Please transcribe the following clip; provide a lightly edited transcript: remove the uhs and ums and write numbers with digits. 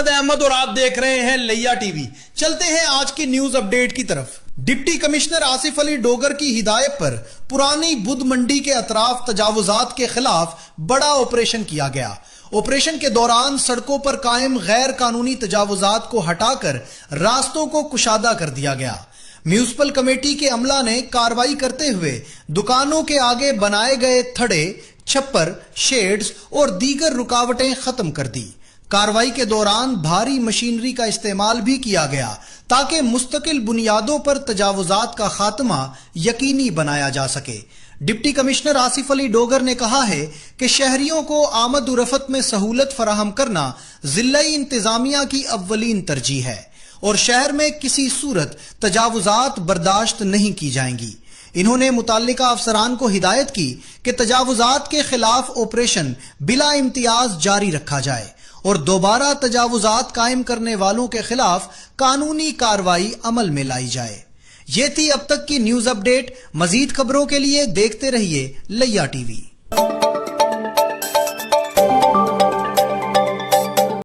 محمد احمد اور آپ دیکھ رہے ہیں لیا ٹی وی۔ چلتے ہیں آج کی نیوز اپڈیٹ کی طرف۔ ڈپٹی کمشنر آصف علی ڈوگر کی ہدایت پر پرانی بدھ منڈی کے اطراف تجاوزات کے خلاف بڑا آپریشن کیا گیا۔ آپریشن کے دوران سڑکوں پر قائم غیر قانونی تجاوزات کو ہٹا کر راستوں کو کشادہ کر دیا گیا۔ میونسپل کمیٹی کے عملہ نے کارروائی کرتے ہوئے دکانوں کے آگے بنائے گئے تھڑے، چھپر، شیڈز اور دیگر رکاوٹیں ختم کر دی۔ کارروائی کے دوران بھاری مشینری کا استعمال بھی کیا گیا تاکہ مستقل بنیادوں پر تجاوزات کا خاتمہ یقینی بنایا جا سکے۔ ڈپٹی کمشنر آصف علی ڈوگر نے کہا ہے کہ شہریوں کو آمد و رفت میں سہولت فراہم کرنا ضلعی انتظامیہ کی اولین ترجیح ہے اور شہر میں کسی صورت تجاوزات برداشت نہیں کی جائیں گی۔ انہوں نے متعلقہ افسران کو ہدایت کی کہ تجاوزات کے خلاف آپریشن بلا امتیاز جاری رکھا جائے اور دوبارہ تجاوزات قائم کرنے والوں کے خلاف قانونی کارروائی عمل میں لائی جائے۔ یہ تھی اب تک کی نیوز اپڈیٹ۔ مزید خبروں کے لیے دیکھتے رہیے لیا ٹی وی۔